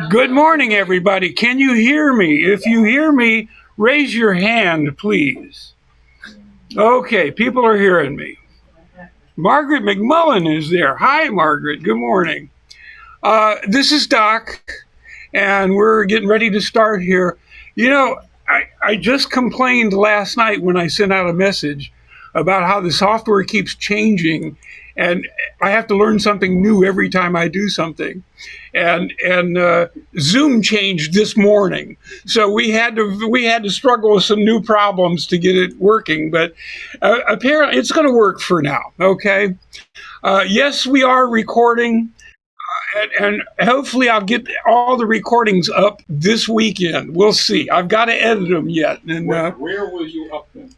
Good morning, everybody. Can you hear me? If you hear me, raise your hand, please. Okay, people are hearing me. Margaret McMullen is there. Hi, Margaret. Good morning. This is Doc, and we're getting ready to start here. You know, I just complained last night when I sent out a message about how the software keeps changing, and I have to learn something new every time I do something. And Zoom changed this morning, so we had to struggle with some new problems to get it working. But apparently, it's going to work for now. Okay. Yes, we are recording. And hopefully I'll get all the recordings up this weekend. We'll see. I've got to edit them yet. And where will you up them?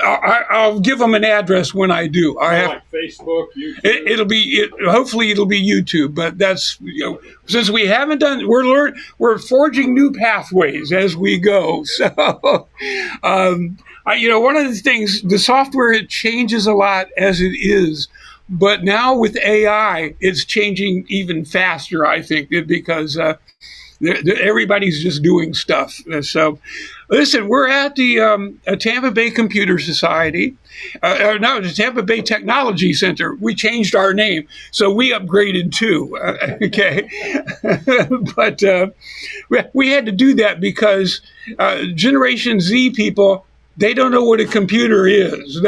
I'll give them an address when I do. I have like Facebook, YouTube. Hopefully it'll be YouTube. But that's since we haven't done, we're forging new pathways as we go. So one of the things, the software, it changes a lot as it is. But now with AI, it's changing even faster, I think, because everybody's just doing stuff. So, listen, we're at the Tampa Bay Computer Society. No, the Tampa Bay Technology Center. We changed our name, so we upgraded too. Okay. But we had to do that because Generation Z people, they don't know what a computer is.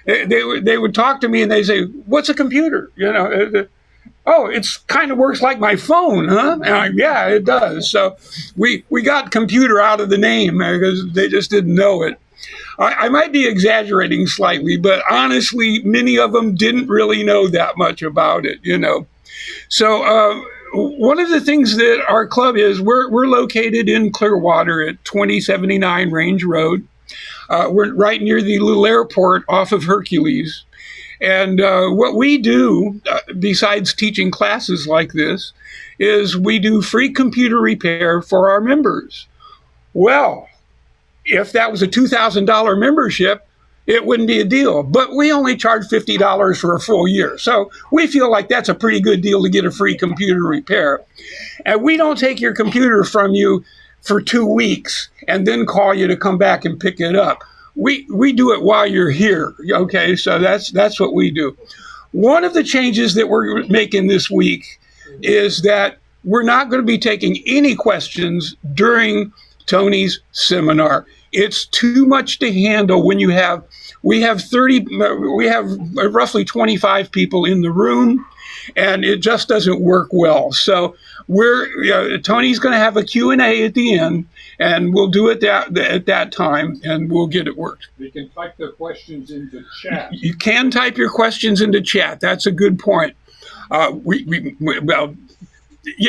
They would talk to me and they say, "What's a computer?" Oh, it's kind of works like my phone, huh? And yeah, it does. So we got computer out of the name because they just didn't know it. I might be exaggerating slightly, but honestly, many of them didn't really know that much about it. So one of the things that our club is, we're located in Clearwater at 2079 Range Road. We're right near the little airport off of Hercules. And what we do, besides teaching classes like this, is we do free computer repair for our members. Well, if that was a $2,000 membership, it wouldn't be a deal. But we only charge $50 for a full year. So we feel like that's a pretty good deal to get a free computer repair. And we don't take your computer from you for 2 weeks and then call you to come back and pick it up. We do it while you're here. Okay, so that's what we do. One of the changes that we're making this week is that we're not going to be taking any questions during Tony's seminar. It's too much to handle when we have roughly 25 people in the room, and it just doesn't work well. So Tony's going to have a Q&A at the end, and we'll do it at that time, and we'll get it worked. You can type the questions into chat. You can type your questions into chat. That's a good point.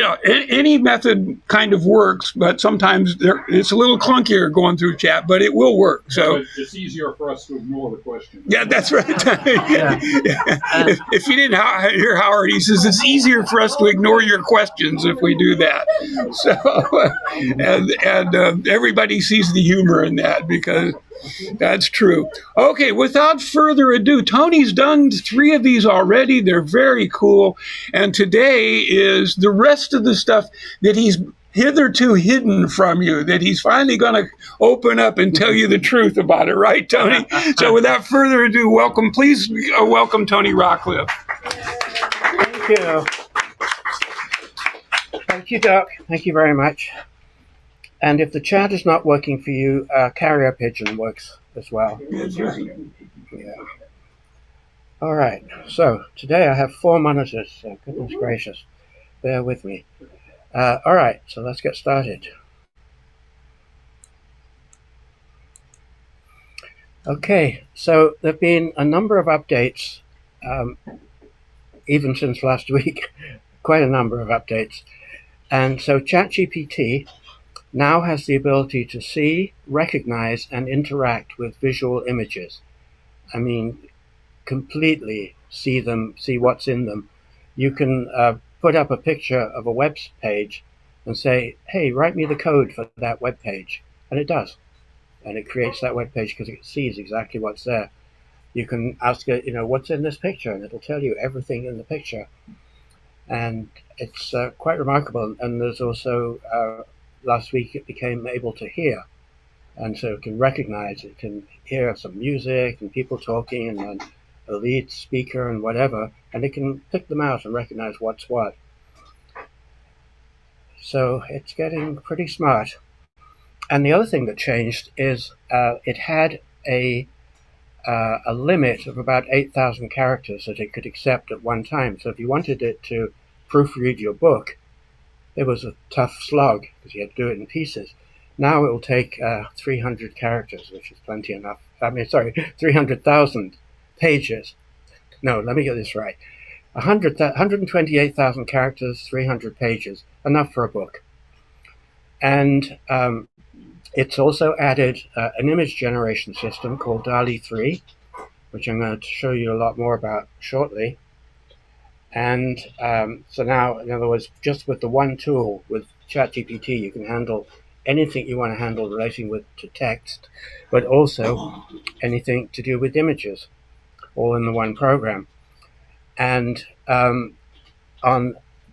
Any method kind of works, but sometimes it's a little clunkier going through chat, but it will work. So it's easier for us to ignore the question. Yeah, that's right. Yeah. If you didn't hear Howard, he says it's easier for us to ignore your questions if we do that. So, and everybody sees the humor in that because that's true. Okay, without further ado, Tony's done 3 of these already. They're very cool. And today is the rest of the stuff that he's hitherto hidden from you, that he's finally going to open up and tell you the truth about it. Right, Tony? So without further ado, please welcome Tony Rockliff. Thank you. Thank you, Doc. Thank you very much. And if the chat is not working for you, carrier pigeon works as well. That's right. Yeah. All right. So today I have 4 monitors. So goodness gracious. Bear with me. All right. So let's get started. Okay. So there have been a number of updates, even since last week. Quite a number of updates. And so ChatGPT now has the ability to see, recognize, and interact with visual images. I mean, completely see them, see what's in them. You can put up a picture of a web page and say, hey, write me the code for that web page. And it does. And it creates that web page because it sees exactly what's there. You can ask it, what's in this picture? And it'll tell you everything in the picture. and it's quite remarkable. And there's also last week it became able to hear, and so it can recognize, it can hear some music and people talking and then a lead speaker and whatever, and it can pick them out and recognize what's what. So it's getting pretty smart. And the other thing that changed is it had a limit of about 8,000 characters that it could accept at one time. So if you wanted it to proofread your book, it was a tough slog because you had to do it in pieces. Now it will take 300 characters, which is plenty enough. 300,000 pages. No, let me get this right. 128,000 characters, 300 pages, enough for a book. And it's also added an image generation system called DALL-E 3, which I'm going to show you a lot more about shortly. And so now, in other words, just with the one tool, with ChatGPT, you can handle anything you want to handle relating to text, but also anything to do with images, all in the one program. And on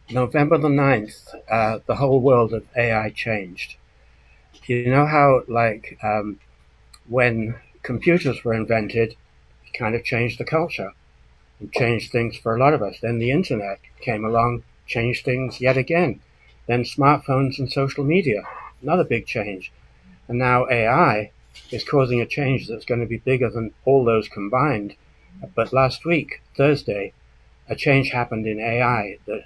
November the 9th, the whole world of AI changed. You know how, like, when computers were invented, it kind of changed the culture and changed things for a lot of us. Then the internet came along, changed things yet again. Then smartphones and social media, another big change. And now AI is causing a change that's going to be bigger than all those combined. But last week, Thursday, a change happened in AI that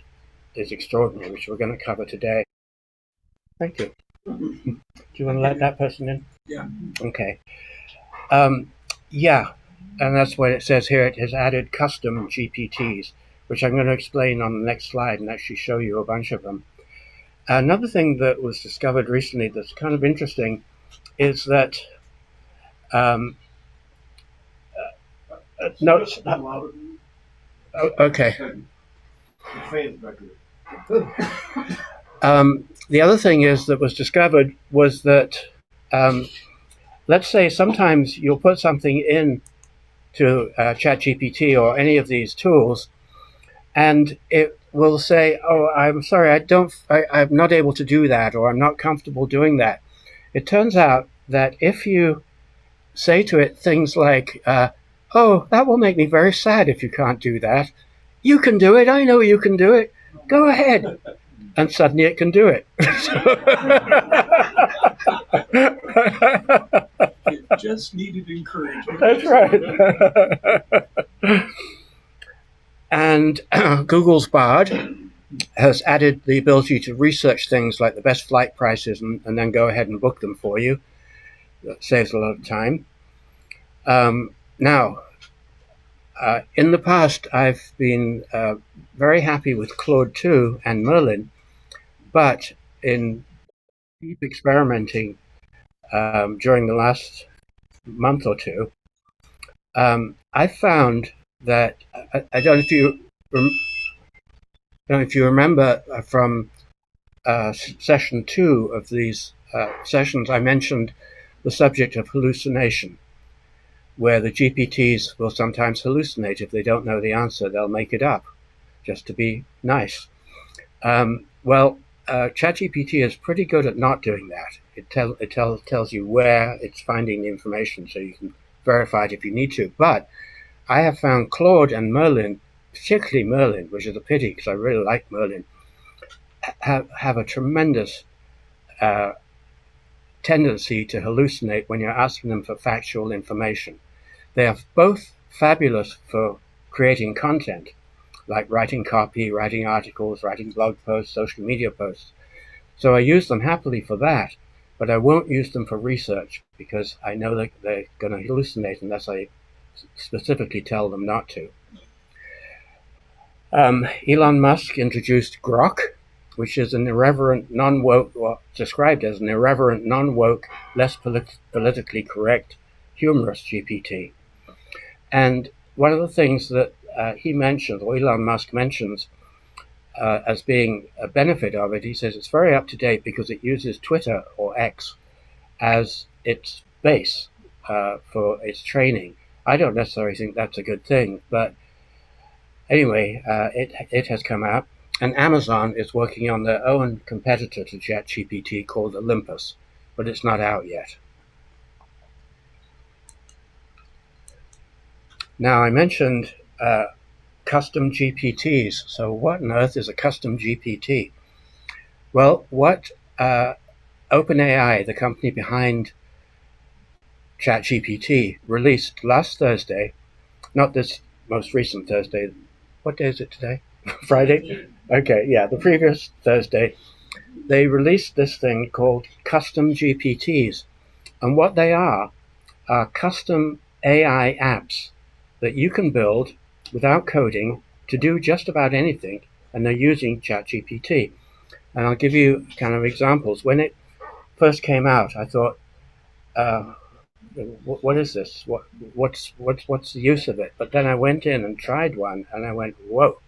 is extraordinary, which we're going to cover today. Thank you. Do you want to let that person in? Yeah. Okay. Yeah, and that's what it says here. It has added custom GPTs, which I'm going to explain on the next slide and actually show you a bunch of them. Another thing that was discovered recently that's kind of interesting is that no, okay. The other thing is that was discovered was that let's say sometimes you'll put something in to ChatGPT or any of these tools, and it will say, "Oh, I'm sorry, I'm not able to do that, or I'm not comfortable doing that." It turns out that if you say to it things like, "Oh, that will make me very sad if you can't do that. You can do it. I know you can do it. Go ahead." And suddenly it can do it. It just needed encouragement. That's right. And Google's Bard has added the ability to research things like the best flight prices and then go ahead and book them for you. That saves a lot of time. Now, in the past, I've been very happy with Claude 2 and Merlin, but in deep experimenting during the last month or two, I found that I don't know if you remember from session 2 of these sessions, I mentioned the subject of hallucination, where the GPTs will sometimes hallucinate. If they don't know the answer, they'll make it up just to be nice. Well, ChatGPT is pretty good at not doing that. It tells you where it's finding the information, so you can verify it if you need to. But I have found Claude and Merlin, particularly Merlin, which is a pity because I really like Merlin, have a tremendous tendency to hallucinate when you're asking them for factual information. They are both fabulous for creating content, like writing copy, writing articles, writing blog posts, social media posts. So I use them happily for that, but I won't use them for research because I know that they're going to hallucinate unless I specifically tell them not to. Elon Musk introduced Grok, which is an irreverent, non-woke, or described as an irreverent, non-woke, less politically correct, humorous GPT. And one of the things that he mentions, or Elon Musk mentions, as being a benefit of it, he says it's very up to date because it uses Twitter or X as its base for its training. I don't necessarily think that's a good thing, but anyway, it has come out. And Amazon is working on their own competitor to ChatGPT called Olympus, but it's not out yet. Now, I mentioned custom GPTs. So what on earth is a custom GPT? Well, what OpenAI, the company behind ChatGPT, released last Thursday, not this most recent Thursday. What day is it today? Friday? Okay, yeah, the previous Thursday, they released this thing called custom GPTs. And what they are custom AI apps that you can build without coding to do just about anything, and they're using ChatGPT. And I'll give you kind of examples. When it first came out, I thought, what is this? What's the use of it? But then I went in and tried one, and I went, whoa!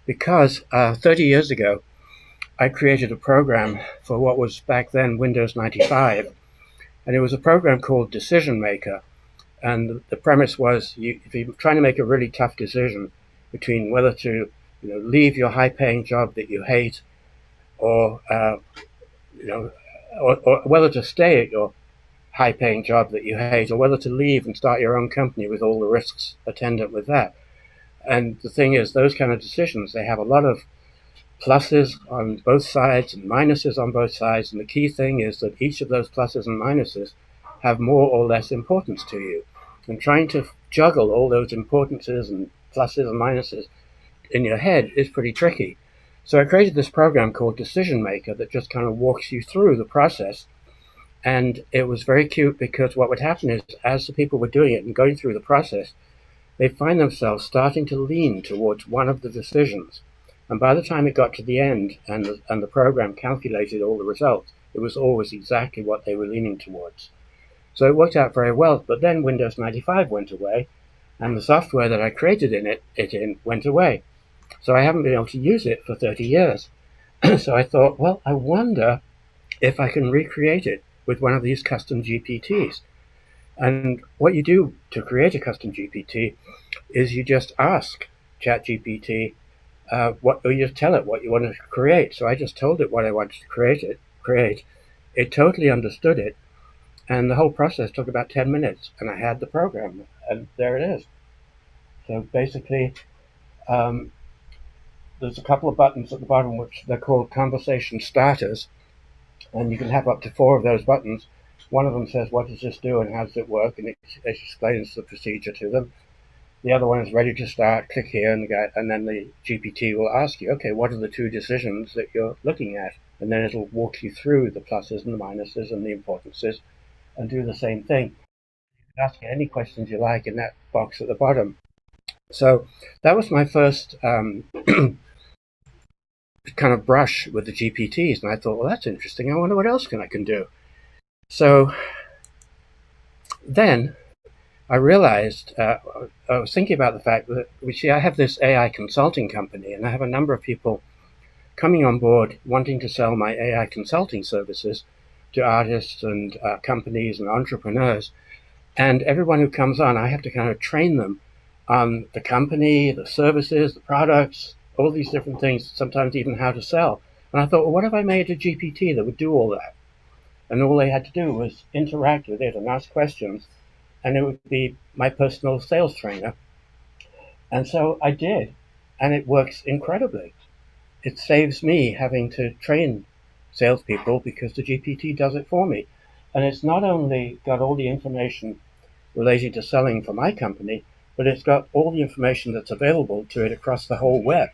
Because 30 years ago, I created a program for what was back then Windows 95, and it was a program called Decision Maker. And the premise was, if you're trying to make a really tough decision between whether to, leave your high-paying job that you hate, or or whether to stay at your high-paying job that you hate, or whether to leave and start your own company with all the risks attendant with that. And the thing is, those kind of decisions, they have a lot of pluses on both sides and minuses on both sides. And the key thing is that each of those pluses and minuses have more or less importance to you. And trying to juggle all those importances and pluses and minuses in your head is pretty tricky. So I created this program called Decision Maker that just kind of walks you through the process. And it was very cute because what would happen is, as the people were doing it and going through the process, they find themselves starting to lean towards one of the decisions. And by the time it got to the end and the program calculated all the results, it was always exactly what they were leaning towards. So it worked out very well. But then Windows 95 went away, and the software that I created it went away. So I haven't been able to use it for 30 years. So I thought, well, I wonder if I can recreate it with one of these custom GPTs. And what you do to create a custom GPT is you just ask ChatGPT or you just tell it what you want to create. So I just told it what I wanted to create. It totally understood it, and the whole process took about 10 minutes, and I had the program, and there it is. So basically, there's a couple of buttons at the bottom which they're called conversation starters, and you can have up to 4 of those buttons. One of them says, what does this do and how does it work? And it explains the procedure to them. The other one is ready to start, click here, and then the GPT will ask you, okay, what are the 2 decisions that you're looking at? And then it'll walk you through the pluses and the minuses and the importances and do the same thing. You can ask it any questions you like in that box at the bottom. So that was my first kind of brush with the GPTs, and I thought, well, that's interesting. I wonder what else I can do. So then I realized, I was thinking about the fact that, I have this AI consulting company, and I have a number of people coming on board wanting to sell my AI consulting services to artists and companies and entrepreneurs. And everyone who comes on, I have to kind of train them on the company, the services, the products, all these different things, sometimes even how to sell. And I thought, well, what if I made a GPT that would do all that? And all they had to do was interact with it and ask questions, and it would be my personal sales trainer. And so I did, and it works incredibly. It saves me having to train salespeople because the GPT does it for me. And it's not only got all the information related to selling for my company, but it's got all the information that's available to it across the whole web.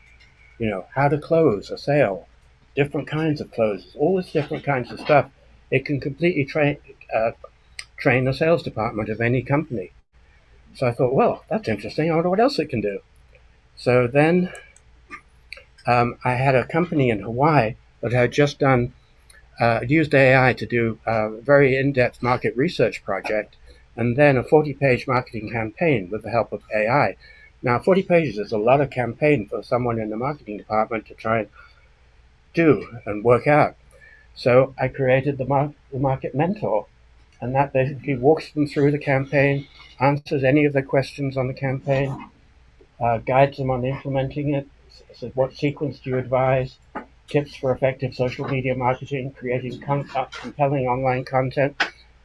How to close a sale, different kinds of closes, all this different kinds of stuff. It can completely train the sales department of any company. So I thought, well, that's interesting. I wonder what else it can do. So then I had a company in Hawaii that had just used AI to do a very in-depth market research project, and then a 40-page marketing campaign with the help of AI. Now, 40 pages is a lot of campaign for someone in the marketing department to try and do and work out. So I created the Market Mentor, and that basically walks them through the campaign, answers any of their questions on the campaign, guides them on implementing it, says, what sequence do you advise? Tips for effective social media marketing, creating compelling online content,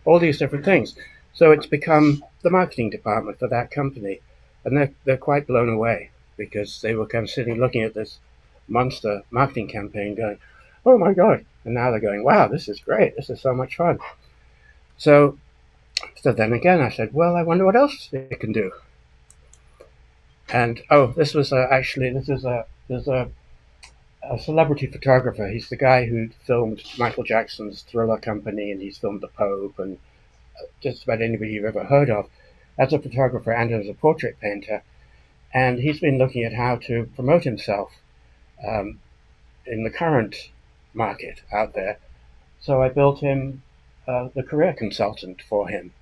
all these different things. So it's become the marketing department for that company. And they're quite blown away because they were kind of sitting looking at this monster marketing campaign going, oh my God. And now they're going, wow, this is great. This is so much fun. So then again, I said, well, I wonder what else it can do. And this was there's a celebrity photographer. He's the guy who filmed Michael Jackson's Thriller company, and he's filmed the Pope and just about anybody you've ever heard of, as a photographer and as a portrait painter. And he's been looking at how to promote himself in the current market out there. So I built him the career consultant for him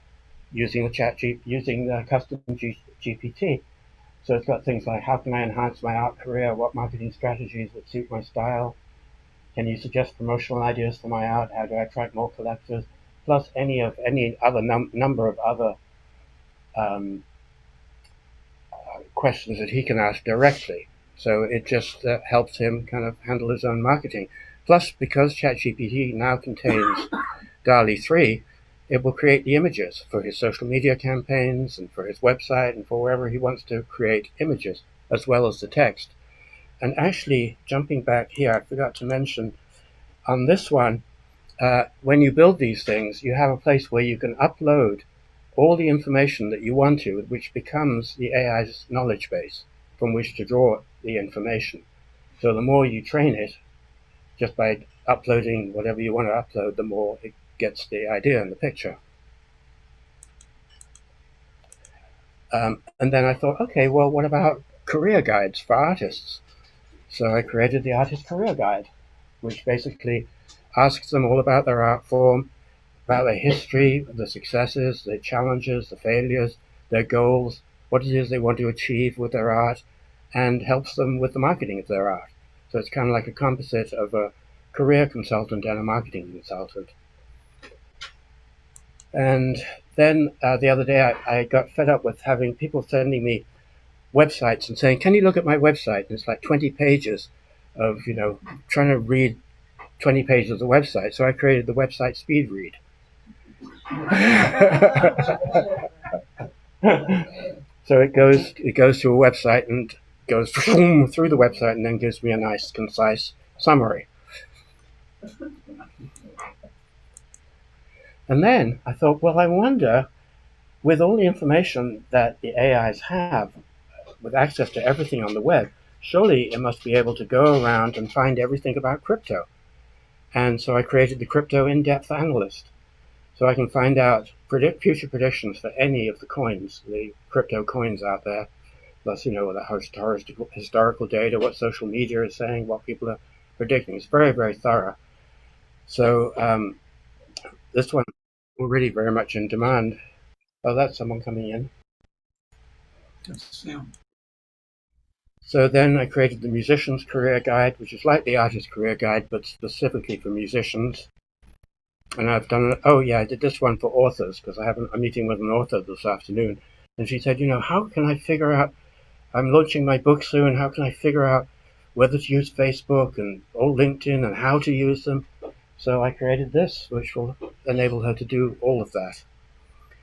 using the custom GPT. So it's got things like, how can I enhance my art career? What marketing strategies would suit my style? Can you suggest promotional ideas for my art? How do I attract more collectors? Plus any other number of other questions that he can ask directly. So it just helps him kind of handle his own marketing. Plus, because ChatGPT now contains DALL-E 3, it will create the images for his social media campaigns and for his website and for wherever he wants to create images, as well as the text. And actually, jumping back here, I forgot to mention, on this one, when you build these things, you have a place where you can upload all the information that you want to, which becomes the AI's knowledge base from which to draw the information. So the more you train it, just by uploading whatever you want to upload, the more it gets the idea and the picture. And then I thought, okay, well, what about career guides for artists? So I created the Artist Career Guide, which basically asks them all about their art form, about their history, the successes, the challenges, the failures, their goals, what it is they want to achieve with their art, and helps them with the marketing of their art. So it's kind of like a composite of a career consultant and a marketing consultant. And then the other day I got fed up with having people sending me websites and saying, can you look at my website? And it's like 20 pages of, trying to read 20 pages of the website. So I created the website speed read. So it goes to a website and goes through the website and then gives me a nice, concise summary. And then I thought, well, I wonder, with all the information that the AIs have, with access to everything on the web, surely it must be able to go around and find everything about crypto. And so I created the Crypto In-Depth Analyst. So I can find out future predictions for any of the coins, the crypto coins out there, plus, the historical data, what social media is saying, what people are predicting. It's very, very thorough. So this one, we're really very much in demand. Oh, that's someone coming in. That's Sam. So then I created the Musician's Career Guide, which is like the Artist's Career Guide, but specifically for musicians. And I've done I did this one for authors, because I have a meeting with an author this afternoon. And she said, how can I figure out, I'm launching my book soon, how can I figure out whether to use Facebook and or LinkedIn and how to use them? So I created this, which will enable her to do all of that.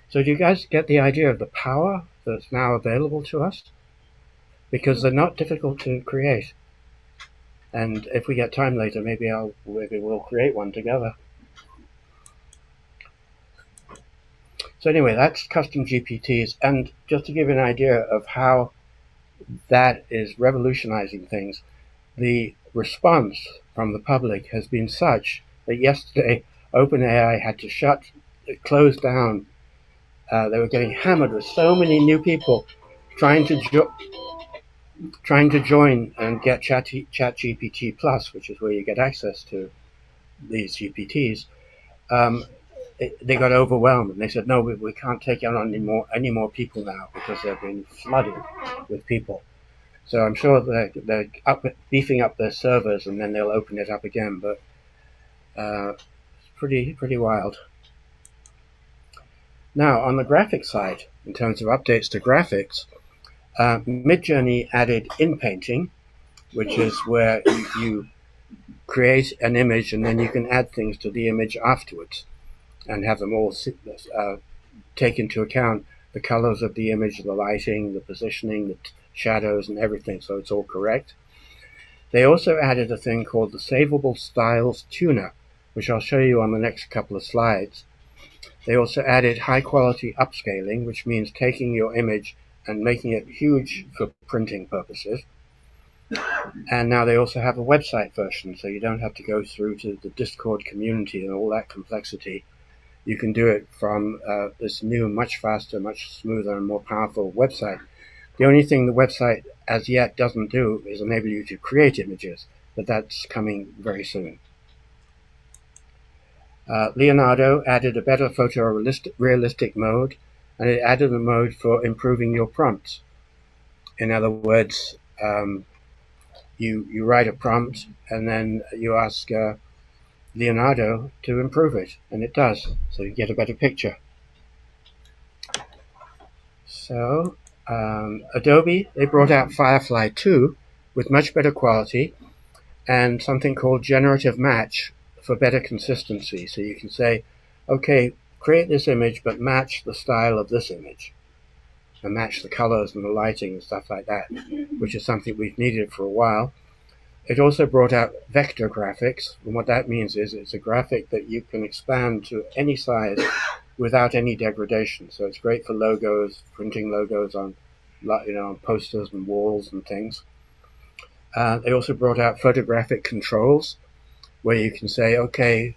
So do you guys get the idea of the power that's now available to us? Because they're not difficult to create. And if we get time later, maybe we'll create one together. So anyway, that's custom GPTs. And just to give you an idea of how that is revolutionizing things, the response from the public has been such that yesterday OpenAI had to close down. They were getting hammered with so many new people trying to join and get ChatGPT Plus, which is where you get access to these GPTs. They got overwhelmed and they said, no, we can't take on any more people now because they're being flooded with people. So I'm sure they're beefing up their servers and then they'll open it up again. But it's pretty wild. Now, on the graphics side, in terms of updates to graphics, Midjourney added in-painting, which is where you create an image and then you can add things to the image afterwards and have them all take into account the colors of the image, the lighting, the positioning, the shadows, and everything, so it's all correct. They also added a thing called the Savable Styles Tuner, which I'll show you on the next couple of slides. They also added high-quality upscaling, which means taking your image and making it huge for printing purposes. And now they also have a website version, so you don't have to go through to the Discord community and all that complexity. You can do it from this new, much faster, much smoother, and more powerful website. The only thing the website as yet doesn't do is enable you to create images, but that's coming very soon. Leonardo added a better photorealistic mode, and it added a mode for improving your prompts. In other words, you write a prompt and then you ask Leonardo to improve it, and it does, so you get a better picture. So Adobe, they brought out Firefly 2 with much better quality and something called generative match for better consistency. So you can say, okay, create this image but match the style of this image and match the colors and the lighting and stuff like that, which is something we've needed for a while. It also brought out vector graphics, and what that means is it's a graphic that you can expand to any size without any degradation. So it's great for logos, printing logos on, on posters and walls and things. They also brought out photographic controls, where you can say, okay,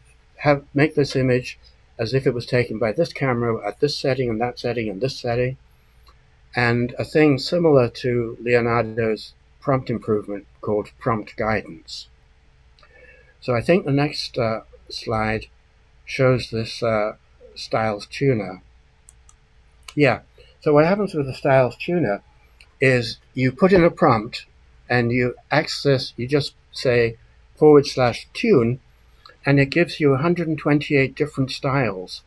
make this image as if it was taken by this camera at this setting and that setting and this setting. And a thing similar to Leonardo's prompt improvement called prompt guidance. So I think the next slide shows this styles tuner. Yeah, so what happens with the styles tuner is you put in a prompt and you just say /tune, and it gives you 128 different styles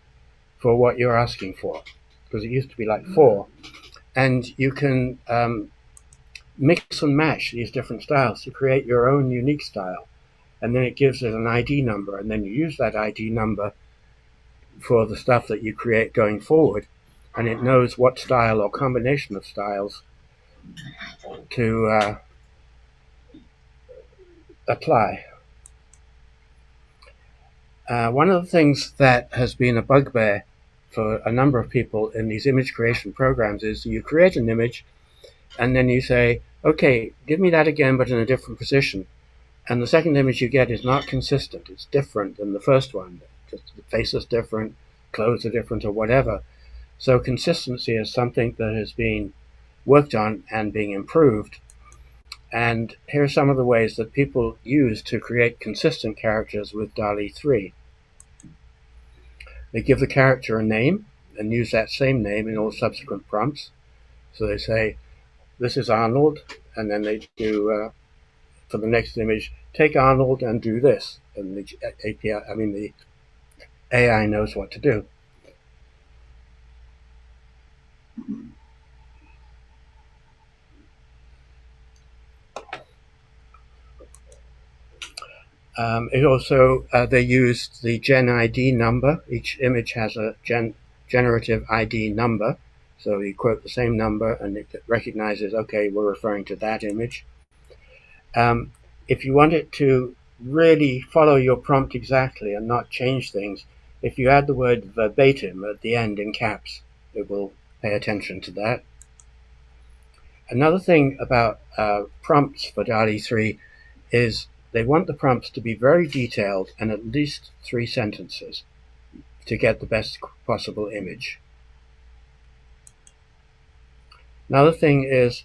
for what you're asking for, because it used to be like 4. And you can mix and match these different styles to create your own unique style. And then it gives it an ID number, and then you use that ID number for the stuff that you create going forward, and it knows what style or combination of styles to apply. One of the things that has been a bugbear for a number of people in these image creation programs is you create an image and then you say, okay, give me that again but in a different position. And the second image you get is not consistent. It's different than the first one. Just the face is different, clothes are different, or whatever. So consistency is something that has been worked on and being improved. And here are some of the ways that people use to create consistent characters with DALL-E 3. They give the character a name and use that same name in all subsequent prompts. So they say, this is Arnold, and then they do, for the next image, take Arnold and do this. And the AI knows what to do. It also, they used the Gen ID number. Each image has a generative ID number. So you quote the same number and it recognizes, okay, we're referring to that image. If you want it to really follow your prompt exactly and not change things, if you add the word verbatim at the end in caps, it will pay attention to that. Another thing about prompts for DALL-E 3 is they want the prompts to be very detailed and at least 3 sentences to get the best possible image. Another thing is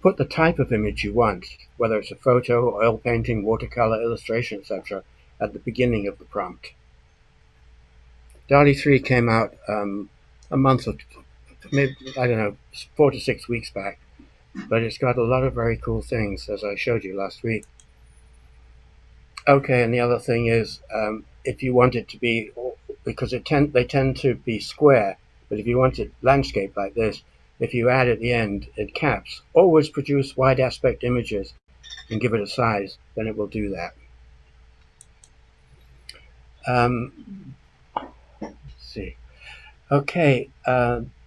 put the type of image you want, whether it's a photo, oil painting, watercolor, illustration, etc., at the beginning of the prompt. DALL-E 3 came out a month or maybe, 4 to 6 weeks back, but it's got a lot of very cool things, as I showed you last week. Okay, and the other thing is, if you want it to be, because they tend to be square, but if you want it landscape like this, if you add at the end in caps, always produce wide aspect images and give it a size, then it will do that. Let's see. Okay,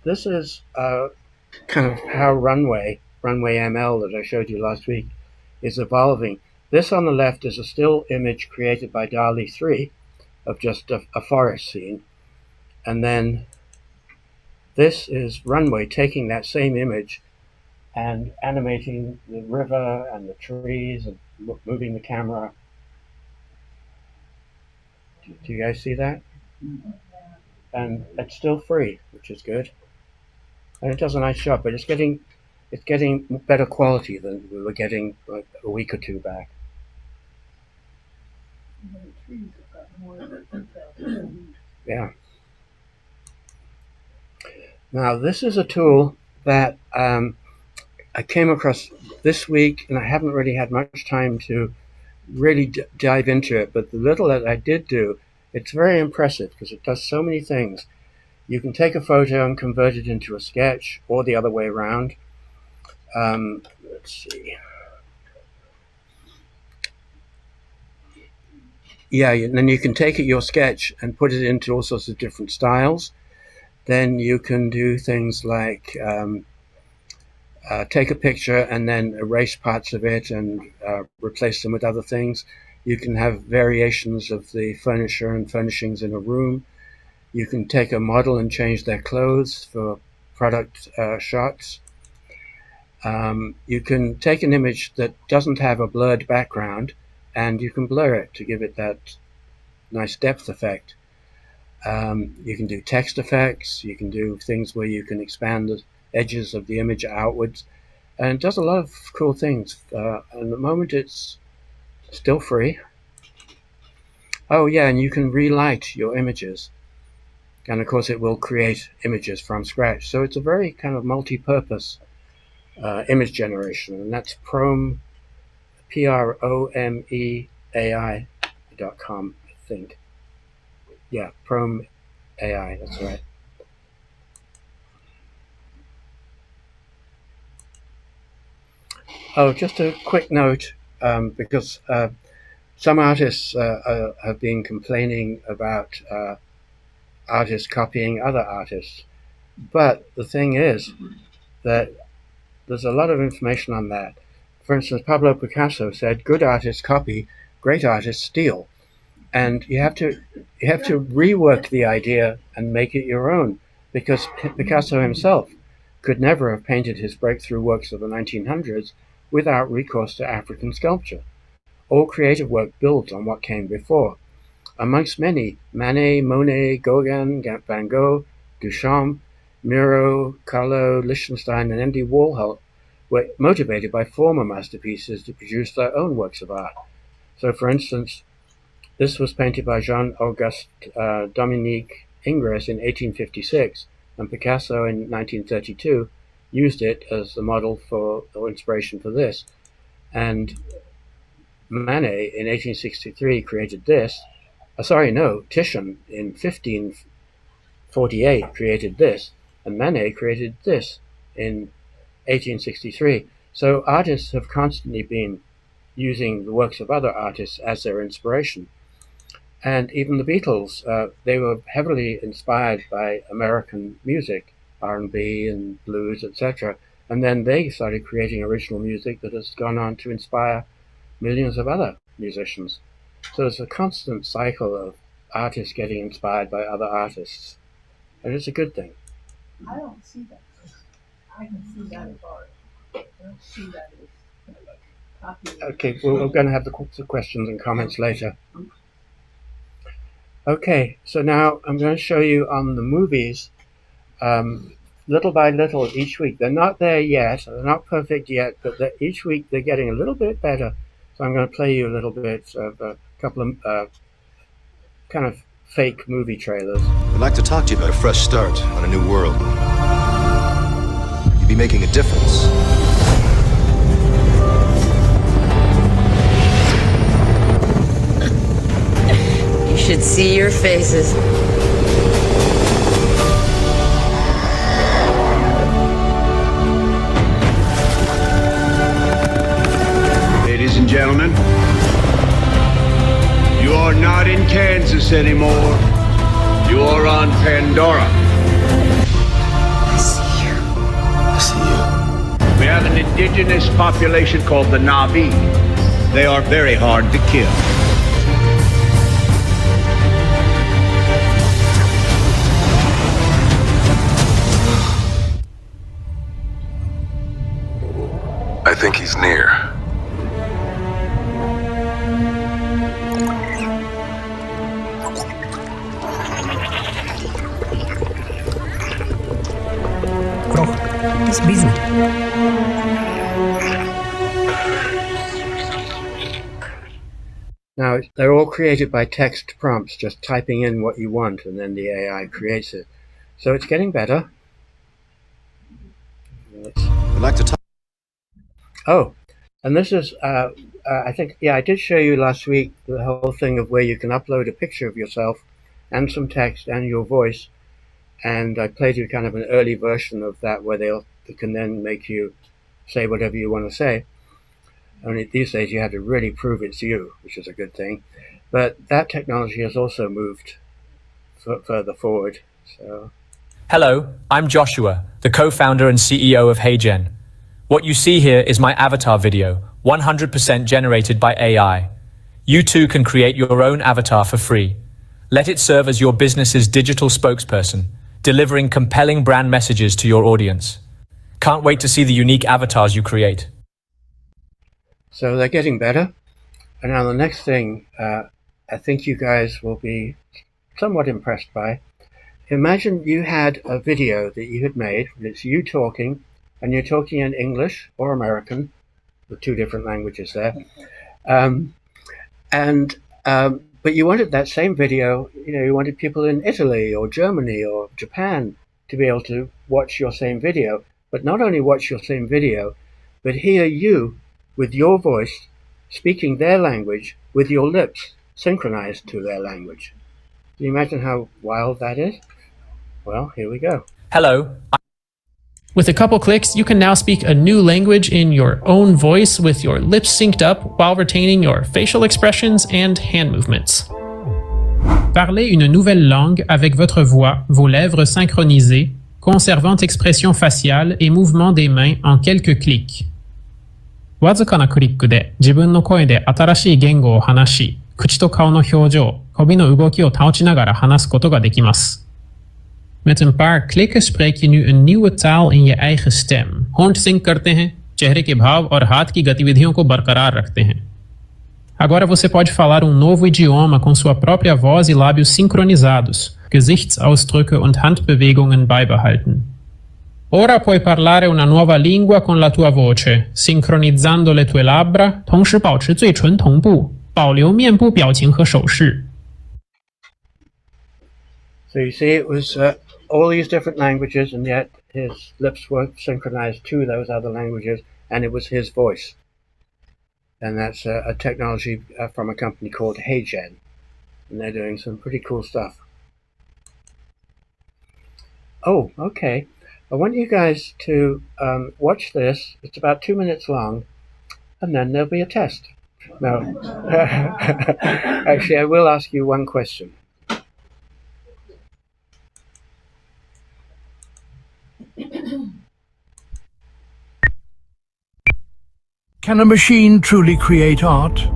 this is kind of how Runway ML that I showed you last week is evolving. This on the left is a still image created by DALL-E 3 of just a forest scene. And then this is Runway taking that same image and animating the river and the trees and moving the camera. Do you guys see that? And it's still free, which is good. And it does a nice job, but it's getting better quality than we were getting like a week or two back. Yeah. Now this is a tool that I came across this week, and I haven't really had much time to really dive into it, but the little that I did do, it's very impressive because it does so many things. You can take a photo and convert it into a sketch, or the other way around. Let's see. Yeah, and then you can take your sketch and put it into all sorts of different styles. Then you can do things like take a picture and then erase parts of it and replace them with other things. You can have variations of the furniture and furnishings in a room. You can take a model and change their clothes for product shots. You can take an image that doesn't have a blurred background and you can blur it to give it that nice depth effect. You can do text effects. You can do things where you can expand the edges of the image outwards, and it does a lot of cool things. And at the moment it's still free. Oh yeah, and you can relight your images, and of course it will create images from scratch. So it's a very kind of multi-purpose image generation, and that's Prome, PROMEAI.com, I think. Yeah, Prome AI, that's right. Oh, just a quick note, because some artists have been complaining about artists copying other artists. But the thing is that there's a lot of information on that. For instance, Pablo Picasso said, "Good artists copy, great artists steal." And you have to rework the idea and make it your own, because Picasso himself could never have painted his breakthrough works of the 1900s without recourse to African sculpture. All creative work builds on what came before. Amongst many, Manet, Monet, Gauguin, Van Gogh, Duchamp, Miro, Kahlo, Lichtenstein, and Andy Warhol were motivated by former masterpieces to produce their own works of art. So, for instance, this was painted by Jean-Auguste Dominique Ingres in 1856, and Picasso in 1932 used it as the model for or inspiration for this. And Manet in 1863 created this. Titian in 1548 created this, and Manet created this in 1863. So artists have constantly been using the works of other artists as their inspiration. And even the Beatles, they were heavily inspired by American music, R&B and blues, etc. And then they started creating original music that has gone on to inspire millions of other musicians. So it's a constant cycle of artists getting inspired by other artists. And it's a good thing. I don't see that. I can see that as art. I don't see that as copying. Okay, well, we're going to have the questions and comments later. Okay, so now I'm going to show you on the movies, little by little each week. They're not there yet, they're not perfect yet, but each week they're getting a little bit better. So I'm going to play you a little bit of a couple of kind of fake movie trailers. I'd like to talk to you about a fresh start on a new world. You'd be making a difference. You should see your faces. Ladies in Kansas anymore. You're on Pandora. I see you. I see you. We have an indigenous population called the Na'vi. They are very hard to kill. I think he's near. It's busy. Now, they're all created by text prompts, just typing in what you want, and then the AI creates it. So it's getting better. I'd like to talk. Oh, and this is, I think, yeah, I did show you last week the whole thing of where you can upload a picture of yourself and some text and your voice. And I played you kind of an early version of that where they can then make you say whatever you want to say. Only these days you have to really prove it's you, which is a good thing. But that technology has also moved further forward. So. Hello, I'm Joshua, the co-founder and CEO of HeyGen. What you see here is my avatar video, 100% generated by AI. You too can create your own avatar for free. Let it serve as your business's digital spokesperson, delivering compelling brand messages to your audience. Can't wait to see the unique avatars you create. So they're getting better. And now the next thing I think you guys will be somewhat impressed by. Imagine you had a video that you had made, and it's you talking, and you're talking in English or American, the two different languages there. But you wanted that same video, you wanted people in Italy or Germany or Japan to be able to watch your same video, but not only watch your same video, but hear you with your voice speaking their language with your lips synchronized to their language. Can you imagine how wild that is? Well, here we go. Hello. With a couple clicks, you can now speak a new language in your own voice with your lips synced up while retaining your facial expressions and hand movements. Parlez une nouvelle langue avec votre voix, vos lèvres synchronisées, conservant expression faciale et mouvement des mains en quelques clics. わずかなクリックで自分の声で新しい言語を話し、口と顔の表情、指の動きを保ちながら話すことができます。Met een paar klikken spreek je nu een nieuwe taal in je eigen stem. होंठ sink करते हैं, चेहरे के भाव और हाथ की गतिविधियों को बरकरार रखते हैं. Agora você pode falar um novo idioma com sua própria voz e lábios sincronizados, Gesichtsausdrücke und Handbewegungen beibehalten. Ora puoi parlare una nuova lingua con la tua voce, sincronizzando le tue labbra, 同时保持嘴唇同步，保留面部表情和手势。So you see, it was all these different languages, and yet his lips were synchronized to those other languages, and it was his voice. And that's a technology from a company called HeyGen, and they're doing some pretty cool stuff. Oh, okay. I want you guys to watch this. It's about 2 minutes long, and then there'll be a test. No. Actually, I will ask you one question. Can a machine truly create art?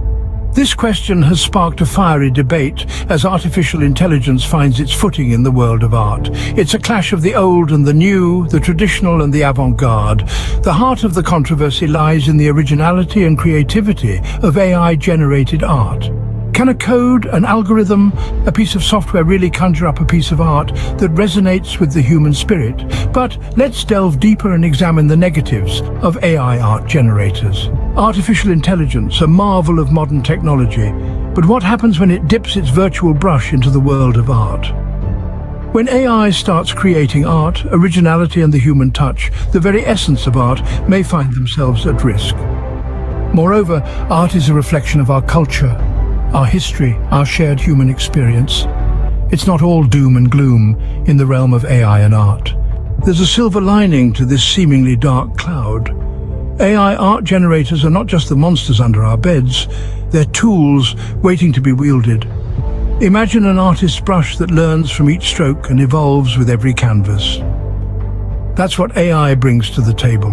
This question has sparked a fiery debate as artificial intelligence finds its footing in the world of art. It's a clash of the old and the new, the traditional and the avant-garde. The heart of the controversy lies in the originality and creativity of AI-generated art. Can a code, an algorithm, a piece of software really conjure up a piece of art that resonates with the human spirit? But let's delve deeper and examine the negatives of AI art generators. Artificial intelligence, a marvel of modern technology. But what happens when it dips its virtual brush into the world of art? When AI starts creating art, originality and the human touch, the very essence of art, may find themselves at risk. Moreover, art is a reflection of our culture, our history, our shared human experience. It's not all doom and gloom in the realm of AI and art. There's a silver lining to this seemingly dark cloud. AI art generators are not just the monsters under our beds, they're tools waiting to be wielded. Imagine an artist's brush that learns from each stroke and evolves with every canvas. That's what AI brings to the table.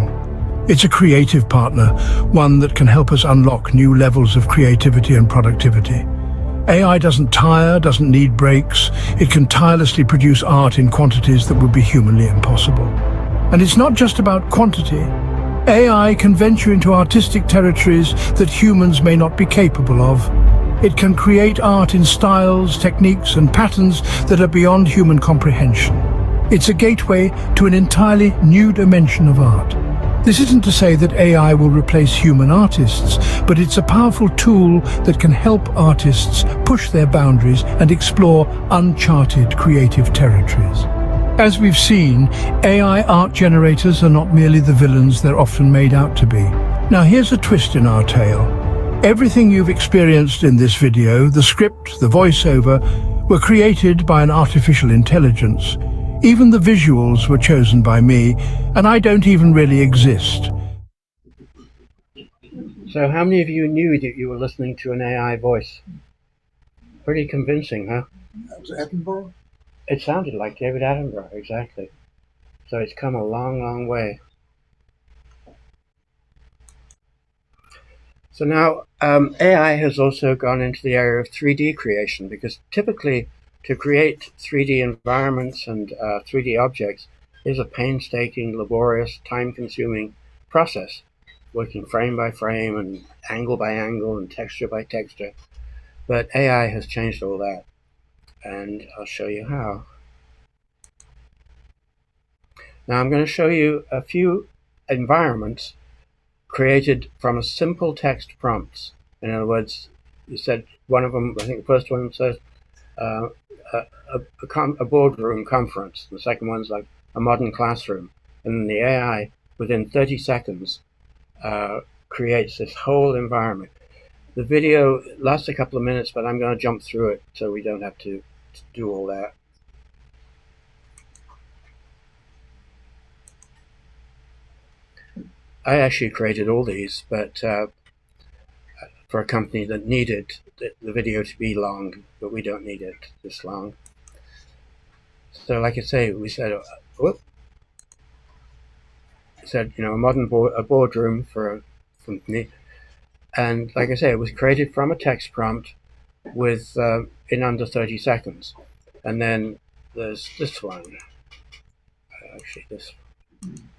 It's a creative partner, one that can help us unlock new levels of creativity and productivity. AI doesn't tire, doesn't need breaks. It can tirelessly produce art in quantities that would be humanly impossible. And it's not just about quantity. AI can venture into artistic territories that humans may not be capable of. It can create art in styles, techniques, and patterns that are beyond human comprehension. It's a gateway to an entirely new dimension of art. This isn't to say that AI will replace human artists, but it's a powerful tool that can help artists push their boundaries and explore uncharted creative territories. As we've seen, AI art generators are not merely the villains they're often made out to be. Now here's a twist in our tale. Everything you've experienced in this video, the script, the voiceover, were created by an artificial intelligence. Even the visuals were chosen by me, and I don't even really exist. So how many of you knew that you were listening to an AI voice? Pretty convincing, huh? That was Edinburgh? It sounded like David Attenborough, exactly. So it's come a long, long way. So now AI has also gone into the area of 3D creation, because typically to create 3D environments and 3D objects is a painstaking, laborious, time-consuming process, working frame by frame and angle by angle and texture by texture. But AI has changed all that, and I'll show you how. Now I'm going to show you a few environments created from a simple text prompts. In other words, you said one of them, I think the first one says a boardroom conference. The second one's like a modern classroom. And then the AI, within 30 seconds, creates this whole environment. The video lasts a couple of minutes, but I'm going to jump through it so we don't have to do all that. I actually created all these, but for a company that needed the video to be long, but we don't need it this long. So like I say, we said, you know, a boardroom for a company. And like I say, it was created from a text prompt with in under 30 seconds. And then there's this one. Actually, this one.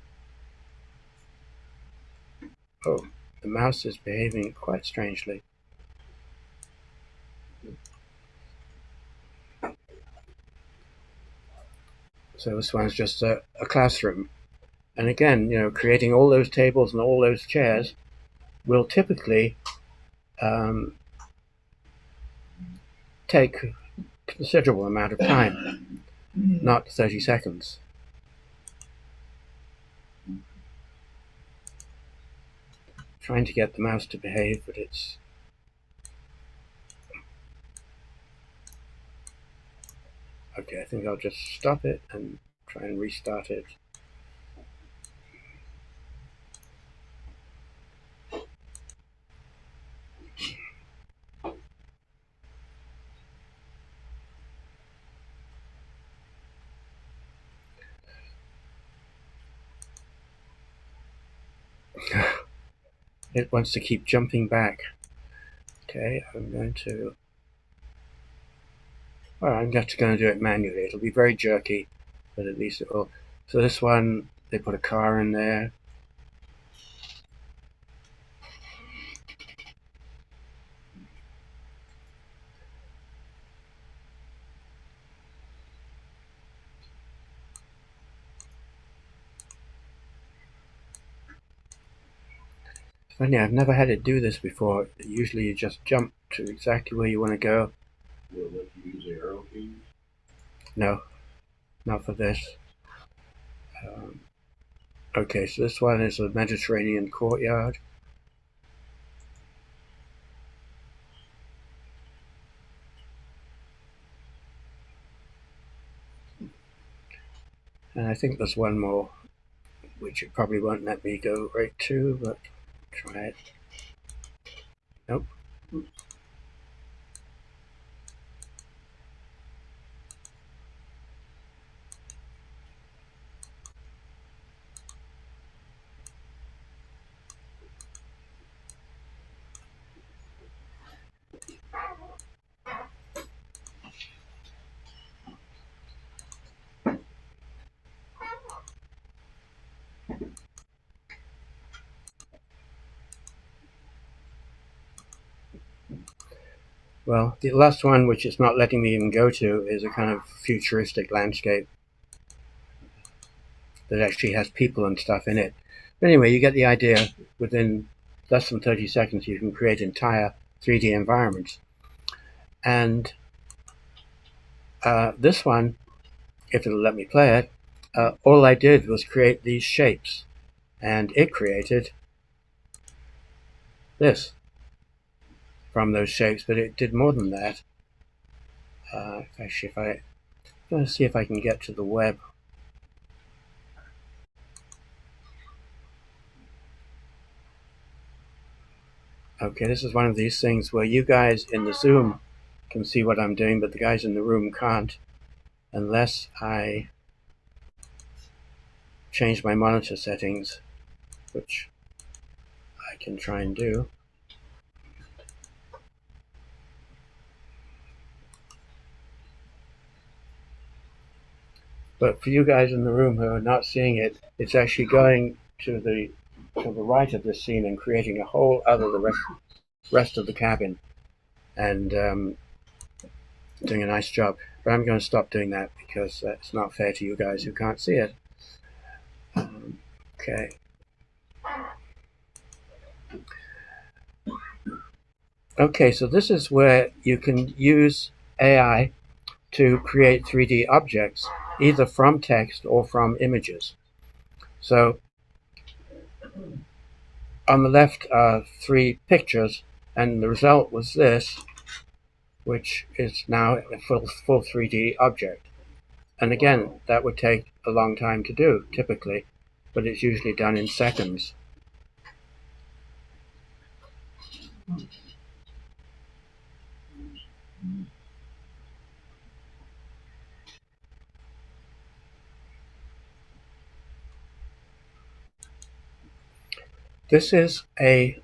Oh, the mouse is behaving quite strangely. So this one's just a classroom. And again, you know, creating all those tables and all those chairs will typically take a considerable amount of time, not 30 seconds. Trying to get the mouse to behave, but it's... Okay, I think I'll just stop it and try and restart it. It wants to keep jumping back. Okay, I'm going to... Well, I'm just going to do it manually. It'll be very jerky, but at least it will. So this one, they put a car in there. Funny, I've never had it do this before. Usually you just jump to exactly where you want to go. Will it use arrow keys? No, not for this. Okay, so this one is a Mediterranean courtyard. And I think there's one more, which it probably won't let me go right to, but try it. Nope. Well, the last one, which it's not letting me even go to, is a kind of futuristic landscape that actually has people and stuff in it. But anyway, you get the idea. Within less than 30 seconds, you can create entire 3D environments. And this one, if it'll let me play it, all I did was create these shapes, and it created this from those shapes, but it did more than that. Actually, I'm going to see if I can get to the web. Okay, this is one of these things where you guys in the Zoom can see what I'm doing, but the guys in the room can't, unless I change my monitor settings, which I can try and do. But for you guys in the room who are not seeing it, it's actually going to the right of this scene and creating a whole other the rest of the cabin, and doing a nice job. But I'm going to stop doing that because it's not fair to you guys who can't see it. Okay. Okay, so this is where you can use AI to create 3D objects, either from text or from images. So on the left are 3 pictures, and the result was this, which is now a full 3D object. And again, that would take a long time to do, typically, but it's usually done in seconds. This is a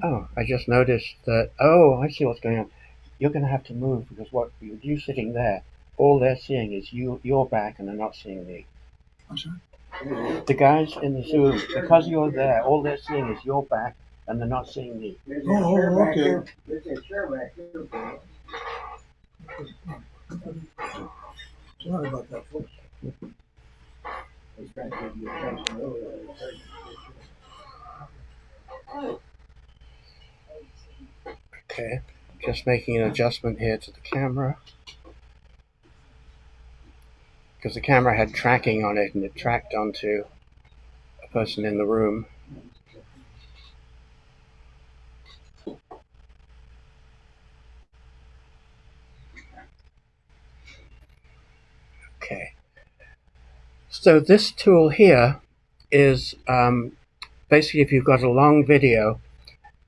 oh, I just noticed that. Oh, I see what's going on. You're going to have to move because what you sitting there, all they're seeing is your back, and they're not seeing me. I'm sorry? The guys in the Zoom, because you're there, all they're seeing is your back, and they're not seeing me. Oh, okay. Sorry about that, folks. Okay, just making an adjustment here to the camera, because the camera had tracking on it, and it tracked onto a person in the room. Okay, so this tool here is basically if you've got a long video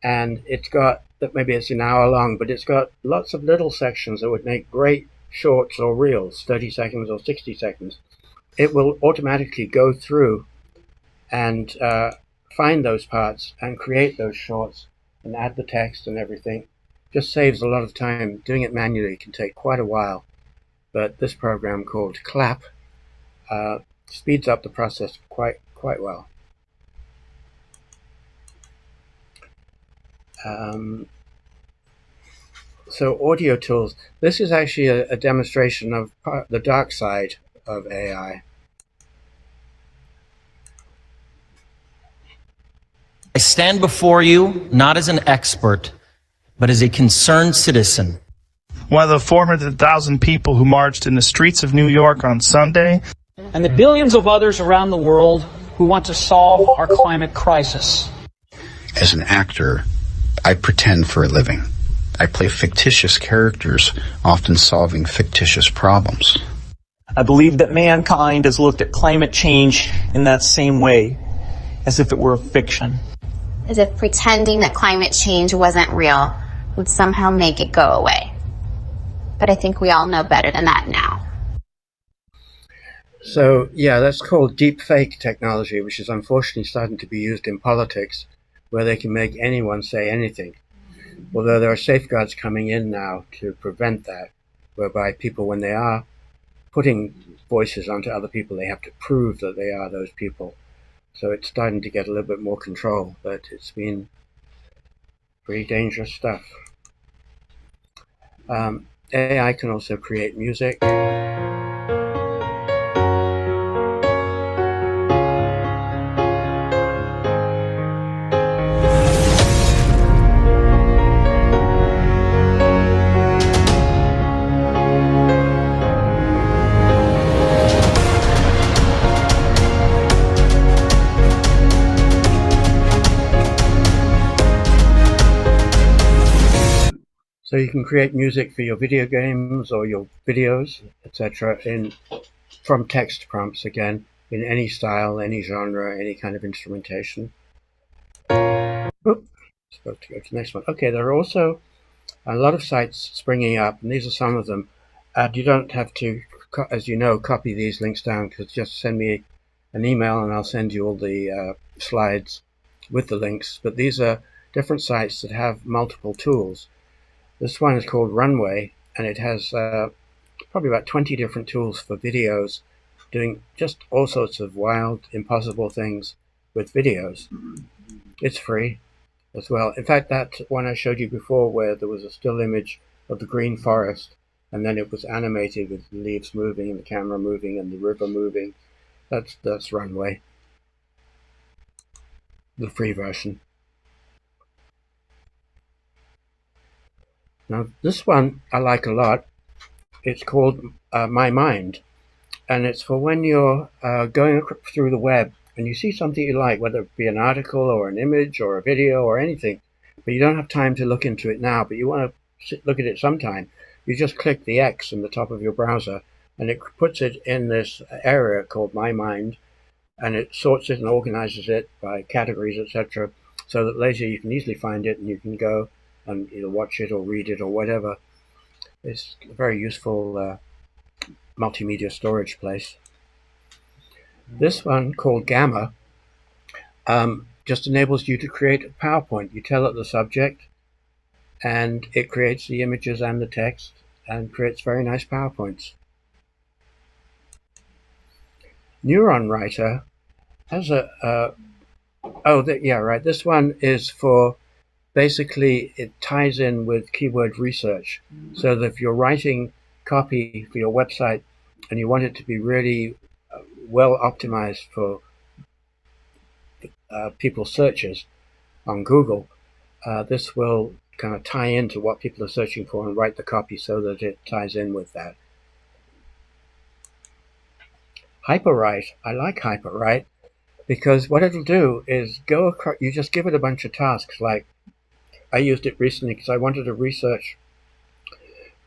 and it's got, maybe it's an hour long, but it's got lots of little sections that would make great shorts or reels, 30 seconds or 60 seconds. It will automatically go through and find those parts and create those shorts and add the text and everything. Just saves a lot of time. Doing it manually can take quite a while, but this program called Clap speeds up the process quite well. So audio tools. This is actually a demonstration of the dark side of AI. I stand before you not as an expert, but as a concerned citizen. One of the 400,000 people who marched in the streets of New York on Sunday, and the billions of others around the world who want to solve our climate crisis. As an actor, I pretend for a living. I play fictitious characters, often solving fictitious problems. I believe that mankind has looked at climate change in that same way, as if it were a fiction. As if pretending that climate change wasn't real would somehow make it go away. But I think we all know better than that now. So, yeah, that's called deep fake technology, which is unfortunately starting to be used in politics, where they can make anyone say anything. Although there are safeguards coming in now to prevent that, whereby people, when they are putting voices onto other people, they have to prove that they are those people. So it's starting to get a little bit more control, but it's been pretty dangerous stuff. AI can also create music. So you can create music for your video games or your videos, etc. from text prompts again, in any style, any genre, any kind of instrumentation. Oops, supposed to go to the next one. Okay, there are also a lot of sites springing up, and these are some of them. You don't have to, as you know, copy these links down, because just send me an email and I'll send you all the slides with the links. But these are different sites that have multiple tools. This one is called Runway, and it has probably about 20 different tools for videos, doing just all sorts of wild, impossible things with videos. It's free as well. In fact, that one I showed you before, where there was a still image of the green forest, and then it was animated with the leaves moving and the camera moving and the river moving, that's Runway, the free version. Now, this one I like a lot. It's called My Mind, and it's for when you're going through the web and you see something you like, whether it be an article or an image or a video or anything, but you don't have time to look into it now, but you want to look at it sometime. You just click the X in the top of your browser, and it puts it in this area called My Mind, and it sorts it and organizes it by categories, etc., so that later you can easily find it and you can go and either watch it or read it or whatever. It's a very useful multimedia storage place. This one, called Gamma, just enables you to create a PowerPoint. You tell it the subject, and it creates the images and the text and creates very nice PowerPoints. Neuron Writer has this one is for, basically, it ties in with keyword research, so that if you're writing copy for your website and you want it to be really well optimized for people's searches on Google, this will kind of tie into what people are searching for and write the copy so that it ties in with that. Hyperwrite, I like Hyperwrite, because what it'll do is go across, you just give it a bunch of tasks. Like, I used it recently because I wanted to research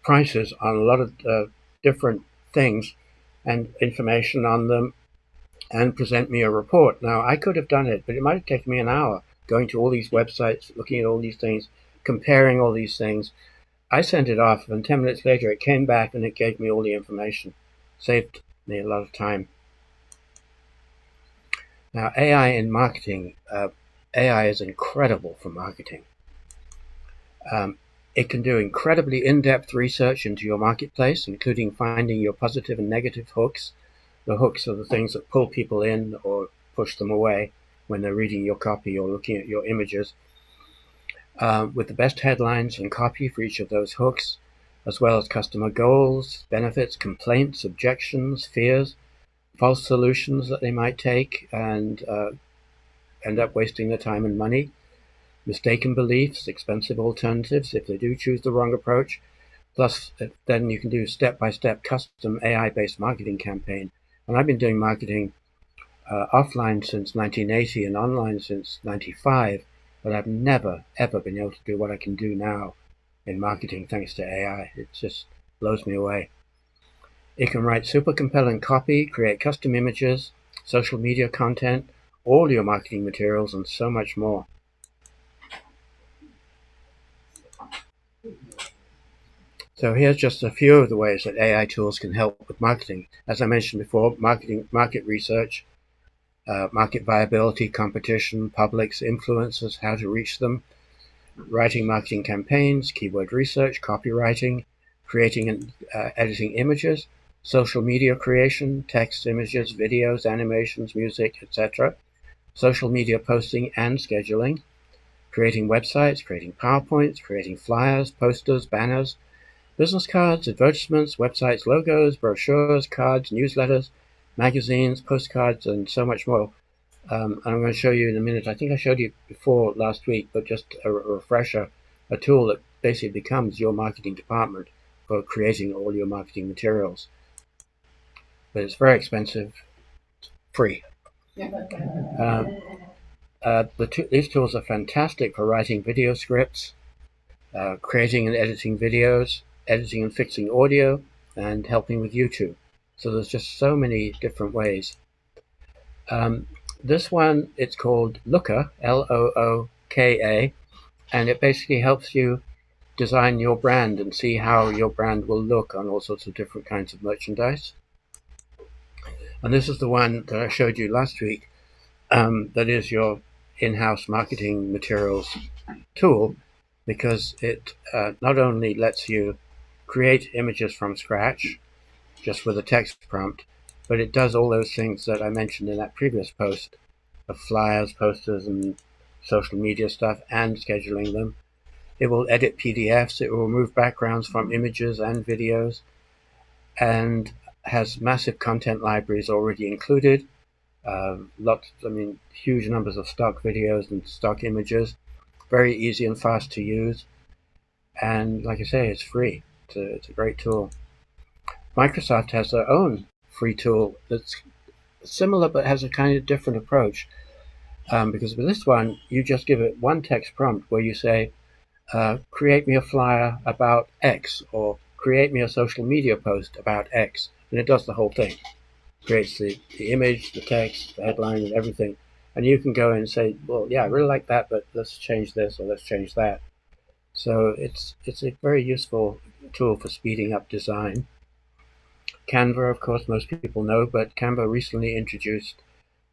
prices on a lot of different things and information on them and present me a report. Now, I could have done it, but it might have taken me an hour going to all these websites, looking at all these things, comparing all these things. I sent it off, and 10 minutes later it came back and it gave me all the information. Saved me a lot of time. Now, AI in marketing, AI is incredible for marketing. It can do incredibly in-depth research into your marketplace, including finding your positive and negative hooks. The hooks are the things that pull people in or push them away when they're reading your copy or looking at your images, with the best headlines and copy for each of those hooks, as well as customer goals, benefits, complaints, objections, fears, false solutions that they might take and end up wasting their time and money, mistaken beliefs, expensive alternatives if they do choose the wrong approach. Plus, then you can do step-by-step custom AI-based marketing campaign. And I've been doing marketing offline since 1980 and online since 95, but I've never, ever been able to do what I can do now in marketing thanks to AI. It just blows me away. It can write super compelling copy, create custom images, social media content, all your marketing materials, and so much more. So here's just a few of the ways that AI tools can help with marketing. As I mentioned before, market research, market viability, competition, publics, influencers, how to reach them, writing marketing campaigns, keyword research, copywriting, creating and editing images, social media creation, text, images, videos, animations, music, etc., social media posting and scheduling, creating websites, creating PowerPoints, creating flyers, posters, banners, business cards, advertisements, websites, logos, brochures, cards, newsletters, magazines, postcards, and so much more. And I'm going to show you in a minute. I think I showed you before last week, but just a refresher, a tool that basically becomes your marketing department for creating all your marketing materials. But it's very expensive, free. These tools are fantastic for writing video scripts, creating and editing videos, editing and fixing audio, and helping with YouTube. So there's just so many different ways. This one, it's called Looka, Looka, and it basically helps you design your brand and see how your brand will look on all sorts of different kinds of merchandise. And this is the one that I showed you last week, that is your in-house marketing materials tool, because it not only lets you create images from scratch, just with a text prompt, but it does all those things that I mentioned in that previous post of flyers, posters, and social media stuff, and scheduling them. It will edit PDFs, it will remove backgrounds from images and videos, and has massive content libraries already included. Huge numbers of stock videos and stock images, very easy and fast to use, and like I say, it's free. It's a great tool. Microsoft has their own free tool that's similar but has a kind of different approach, because with this one, you just give it one text prompt where you say, create me a flyer about X, or create me a social media post about X, and it does the whole thing. Creates the image, the text, the headline, and everything. And you can go in and say, well, yeah, I really like that, but let's change this or let's change that. So it's a very useful tool for speeding up design. Canva, of course, most people know, but Canva recently introduced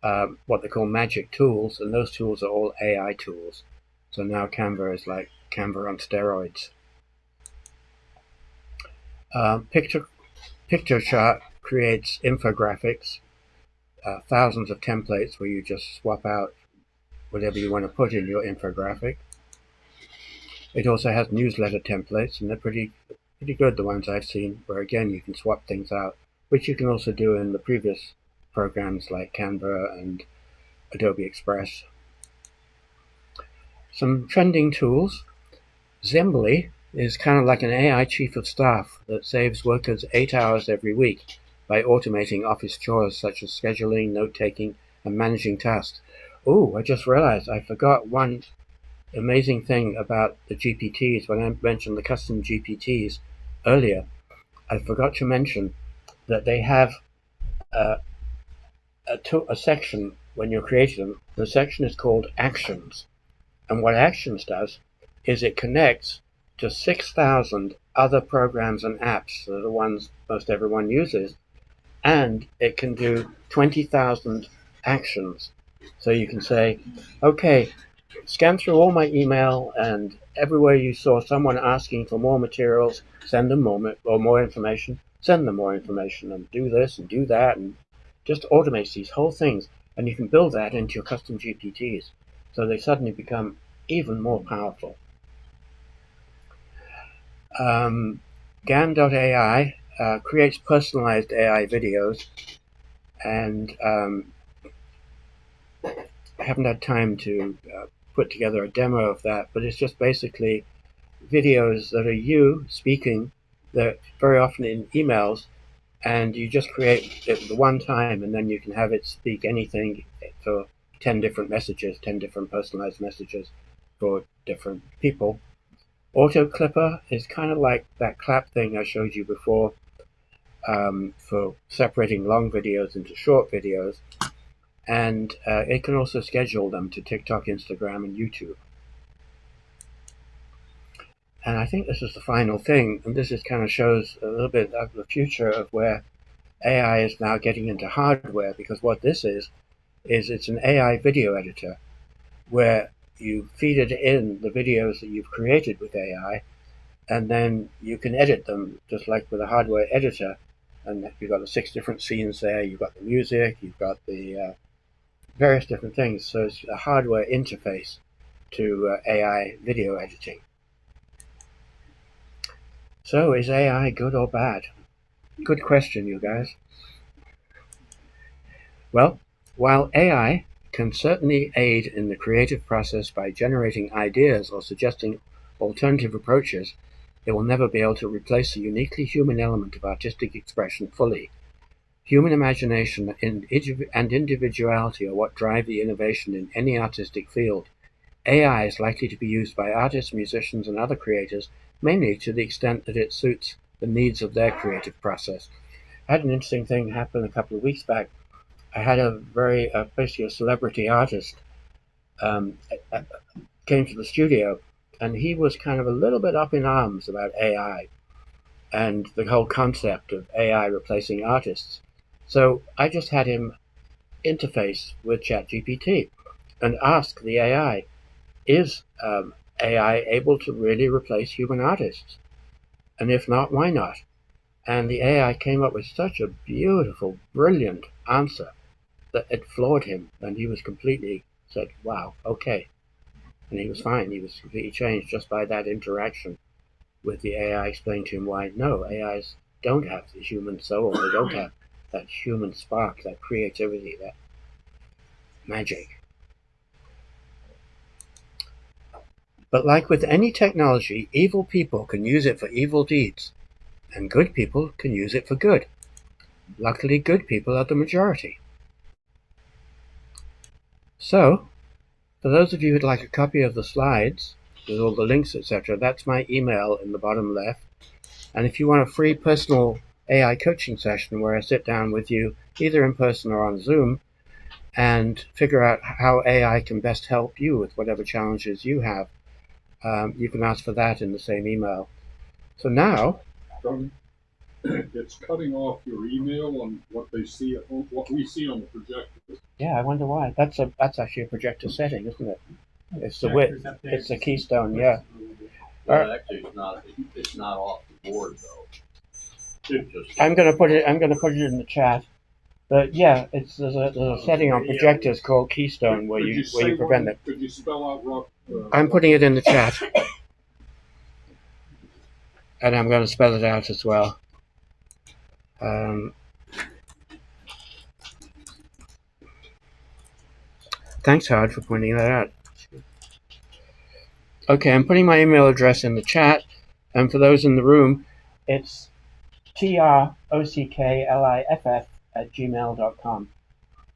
what they call magic tools, and those tools are all AI tools. So now Canva is like Canva on steroids. Picture Chart creates infographics, thousands of templates where you just swap out whatever you want to put in your infographic. It also has newsletter templates, and they're pretty good, the ones I've seen, where again you can swap things out, which you can also do in the previous programs like Canva and Adobe Express. Some trending tools. Zembly is kind of like an AI chief of staff that saves workers 8 hours every week by automating office chores such as scheduling, note-taking, and managing tasks. Oh, I just realized I forgot one amazing thing about the GPTs when I mentioned the custom GPTs earlier. I forgot to mention that they have a section when you're creating them. The section is called Actions. And what Actions does is it connects to 6,000 other programs and apps that are the ones most everyone uses, and it can do 20,000 actions. So you can say, okay, scan through all my email, and everywhere you saw someone asking for more materials, send them more information, send them more information, and do this and do that, and just automates these whole things. And you can build that into your custom GPTs. So they suddenly become even more powerful. GAN.ai creates personalized AI videos, and I haven't had time to put together a demo of that, but it's just basically videos that are you speaking, that very often in emails, and you just create it the one time, and then you can have it speak anything for 10 different messages, 10 different personalized messages for different people. Auto Clipper is kind of like that clap thing I showed you before, for separating long videos into short videos, and it can also schedule them to TikTok, Instagram, and YouTube. And I think this is the final thing, and this is kind of shows a little bit of the future of where AI is now getting into hardware, because what this is it's an AI video editor where you feed it in the videos that you've created with AI, and then you can edit them just like with a hardware editor, and you've got the 6 different scenes there. You've got the music, you've got the various different things. So it's a hardware interface to AI video editing. So is AI good or bad? Good question, you guys. Well, while AI can certainly aid in the creative process by generating ideas or suggesting alternative approaches, it will never be able to replace the uniquely human element of artistic expression fully. Human imagination and individuality are what drive the innovation in any artistic field. AI is likely to be used by artists, musicians, and other creators, mainly to the extent that it suits the needs of their creative process. I had an interesting thing happen a couple of weeks back. I had a very, basically a celebrity artist came to the studio, and he was kind of a little bit up in arms about AI and the whole concept of AI replacing artists. So I just had him interface with ChatGPT and ask the AI, is AI able to really replace human artists? And if not, why not? And the AI came up with such a beautiful, brilliant answer that it floored him, and he was completely said, wow, okay. And he was fine. He was completely changed just by that interaction with the AI explaining to him why no, AIs don't have the human soul. They don't have that human spark, that creativity, that magic. But like with any technology, evil people can use it for evil deeds, and good people can use it for good. Luckily, good people are the majority. So, for those of you who'd like a copy of the slides, with all the links, etc., that's my email in the bottom left. And if you want a free personal AI coaching session where I sit down with you, either in person or on Zoom, and figure out how AI can best help you with whatever challenges you have, you can ask for that in the same email. So now, it's cutting off your email on what they see, what we see on the projector. yeah, I wonder why. That's actually a projector setting, isn't it? It's the width. It's the keystone. Yeah. Well, actually, it's not off the board though. I'm gonna put it in the chat. But yeah, there's a setting on projectors called keystone where you prevent it. Could you spell out rough? I'm putting it in the chat, and I'm going to spell it out as well. Thanks, Howard, for pointing that out. Okay, I'm putting my email address in the chat, and for those in the room, it's trockliff@gmail.com,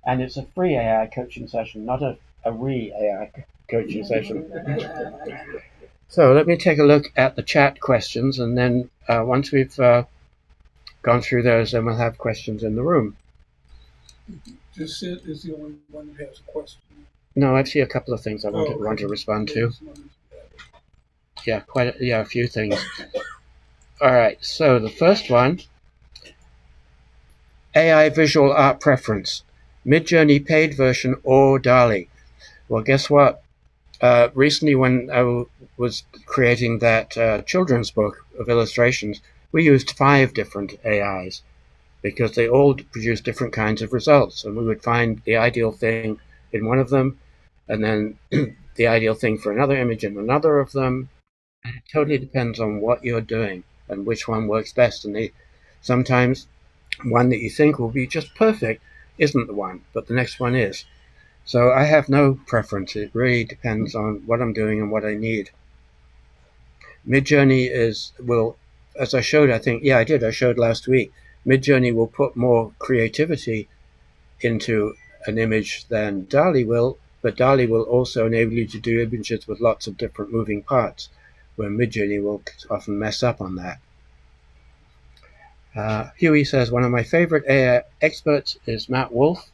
and it's a free AI coaching session, not a AI coaching session. So let me take a look at the chat questions, and then once we've gone through those, then we'll have questions in the room. Just Sid is the only one who has a question. No, I see a couple of things I want to respond to. Yeah, a few things. All right, so the first one, AI visual art preference, Midjourney paid version or DALL-E. Well, guess what? Recently, when I was creating that children's book of illustrations, we used 5 different AIs because they all produce different kinds of results, and we would find the ideal thing in one of them, and then the ideal thing for another image in another of them. And it totally depends on what you're doing and which one works best. And sometimes one that you think will be just perfect isn't the one, but the next one is. So I have no preference. It really depends on what I'm doing and what I need. Midjourney will, as I showed, I showed last week, Midjourney will put more creativity into an image than DALL-E will, but DALL-E will also enable you to do images with lots of different moving parts, where Midjourney will often mess up on that. Huey says, one of my favorite AI experts is Matt Wolf.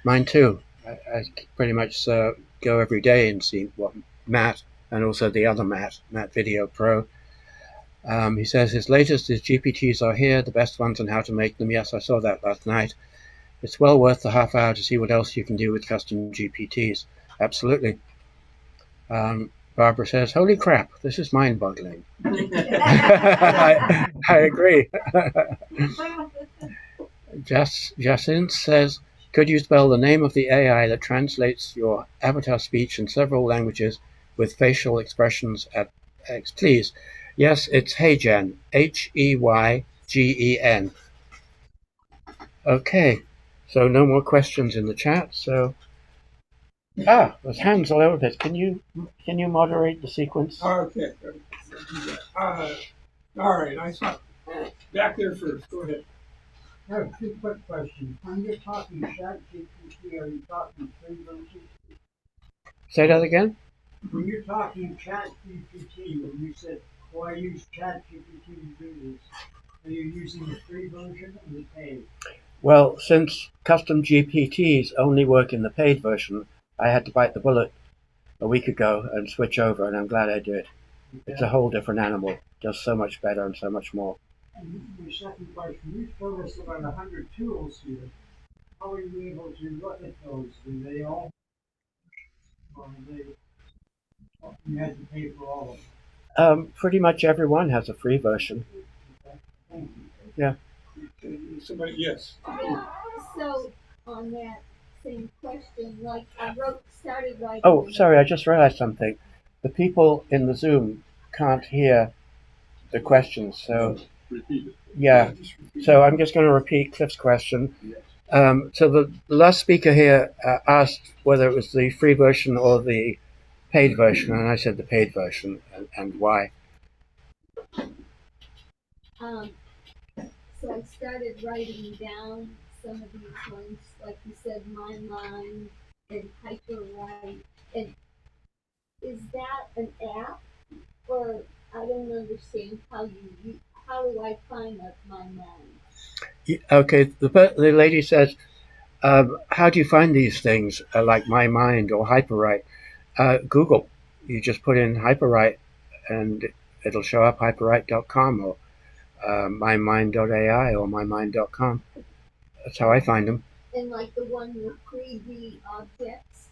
Mine too. I pretty much go every day and see what Matt, and also the other Matt Video Pro. He says his latest is GPTs are here, the best ones on how to make them. Yes, I saw that last night. It's well worth the half hour to see what else you can do with custom GPTs. Absolutely. Barbara says, "Holy crap, this is mind-boggling." I agree. Jacinth says, "Could you spell the name of the AI that translates your avatar speech in several languages with facial expressions at X, please?" Yes, it's Heygen. Heygen. Okay, so no more questions in the chat. So, there's hands all over this. Can you moderate the sequence? Okay. All right. I saw back there first. Go ahead. I have two quick questions. When you're talking ChatGPT, are you talking free version? Say that again? When you're talking ChatGPT, when you said, "Oh, I use ChatGPT to do this," are you using the free version or the paid? Well, since custom GPTs only work in the paid version, I had to bite the bullet a week ago and switch over, and I'm glad I did. It's a whole different animal. Does so much better and so much more. And my second question, you showed us about 100 tools here. How are you able to look at those? Do they all, or you had to pay for all of them? Pretty much everyone has a free version. Thank you. Yeah. Somebody, yes. So on that same question, like started writing. Oh, sorry, I just realized something. The people in the Zoom can't hear the questions, so yeah. So I'm just going to repeat Cliff's question. So the last speaker here asked whether it was the free version or the paid version, and I said the paid version, and why. So I started writing down some of these ones, like you said, My Mind and Hyperwrite. And is that an app, or I don't understand how do I find My Mind? Okay, the lady says, how do you find these things like My Mind or Hyperwrite? Google. You just put in Hyperwrite, and it'll show up hyperwrite.com or mymind.ai or mymind.com. That's how I find them. And like the one with 3D objects.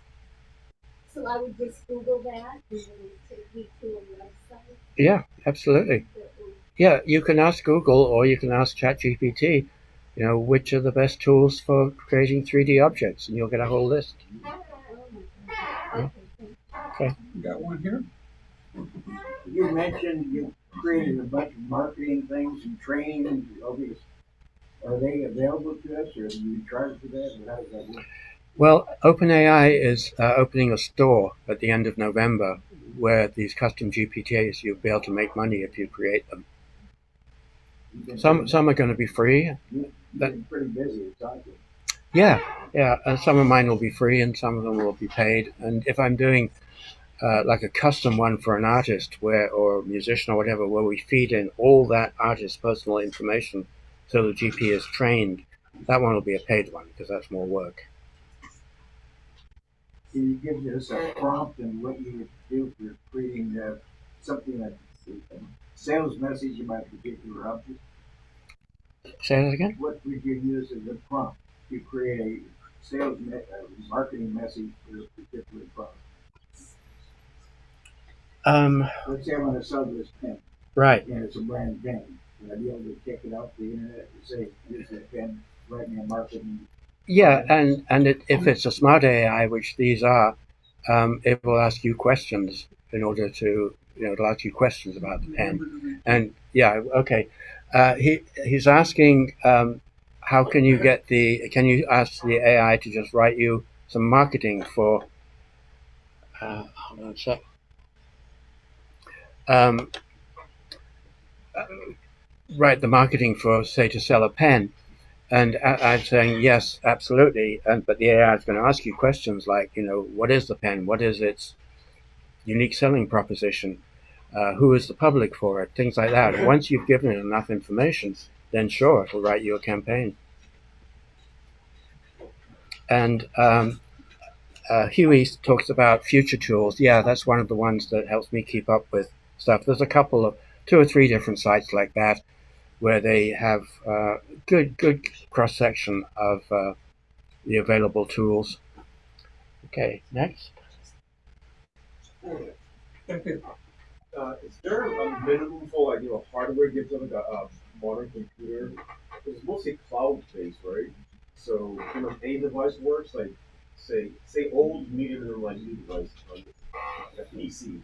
So I would just Google that, and it would take me to a website. Yeah, absolutely. Yeah, you can ask Google or you can ask ChatGPT, which are the best tools for creating 3D objects, and you'll get a whole list. Okay. Okay. You got one here? You mentioned you created a bunch of marketing things and training and all these. Are they available to us, or do you charge for that, or how does that work? Well, OpenAI is opening a store at the end of November where these custom GPTs, you'll be able to make money if you create them. Some are going to be free. You've been pretty busy talking. Yeah, and some of mine will be free and some of them will be paid. And if I'm doing like a custom one for an artist or a musician or whatever, where we feed in all that artist's personal information so the GP is trained, that one will be a paid one because that's more work. Can you give us a prompt and what you would do for creating something like a sales message about a particular object? Say that again? What would you use as a prompt to create a sales marketing message for a particular product? Let's say I want to sell this pen. Right. And it's a brand pen. Would I be able to take it off the internet and say, here's that pen, write me a marketing? Yeah, and if it's a smart AI, which these are, it will ask you questions in order to, it'll ask you questions about the pen. And yeah, okay. He's asking, how can you can you ask the AI to just write you some marketing for, hold on a sec. Write the marketing for, say, to sell a pen. And I'm saying, yes, absolutely. But the AI is going to ask you questions like, what is the pen? What is its unique selling proposition? Who is the public for it? Things like that. And once you've given it enough information, then sure, it'll write you a campaign. And Huey talks about future tools. Yeah, that's one of the ones that helps me keep up with stuff. There's a couple of 2 or 3 different sites like that where they have good cross-section of the available tools. Okay, next. Is there a minimum for hardware gives them like a modern computer? It's mostly cloud based, right? So any device works. Like say old, medium, and like new device, like a PC.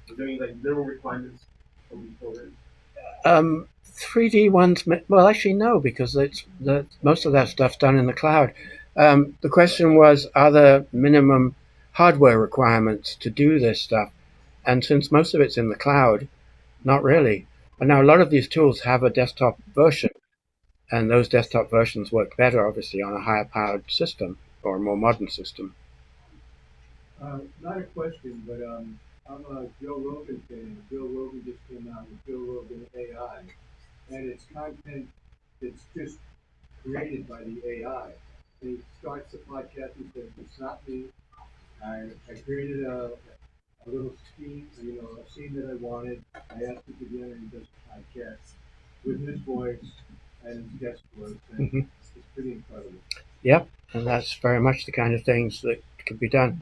Is there any like minimum requirements from these programs? 3D ones, well, actually, no, because most of that stuff's done in the cloud. The question was, are there minimum hardware requirements to do this stuff? And since most of it's in the cloud, not really. And now a lot of these tools have a desktop version, and those desktop versions work better, obviously, on a higher powered system or a more modern system. Not a question, but I'm a Joe Rogan fan. Joe Rogan just came out with Joe Rogan AI, and it's content that's just created by the AI. And he starts the podcast and says, "It's not me. I created a little scene, a scene that I wanted. I asked it to do it, and he does a podcast with his voice and his guest voice, and it's pretty incredible." Yep, and that's very much the kind of things that could be done.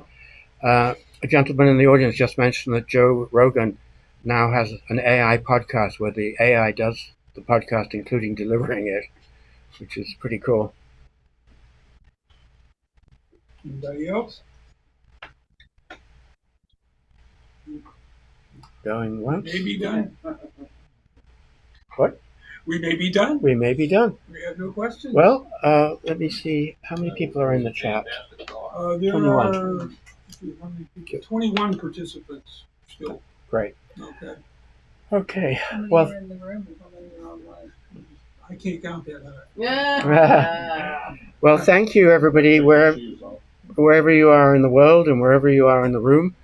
A gentleman in the audience just mentioned that Joe Rogan now has an AI podcast where the AI does the podcast, including delivering it, which is pretty cool. Anybody else? Going once. We may be done. What? We may be done. We may be done. We have no questions. Well, let me see how many people are in the chat. There 21. are 21 participants still. Great. Okay. Okay. How many Well, are in the room and how many are online? I can't count that high. Yeah. well, thank you, everybody, wherever you are in the world and wherever you are in the room.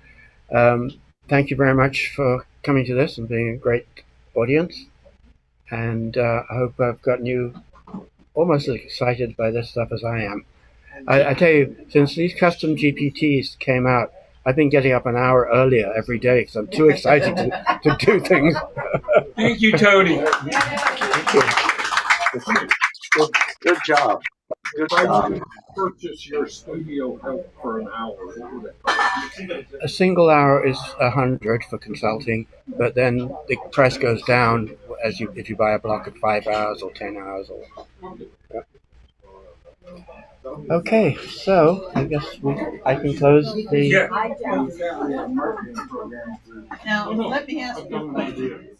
Thank you very much for coming to this and being a great audience. And I hope I've gotten you almost as excited by this stuff as I am. I tell you, since these custom GPTs came out, I've been getting up an hour earlier every day because I'm too excited to do things. Thank you, Tony. Thank you. Good job. Good If I job. were to purchase your studio help for an hour, what would it cost? A single hour is 100 for consulting, but then the price goes down if you buy a block of 5 hours or 10 hours. Yeah. Okay, so I guess I can close the. Now, let me ask you a question.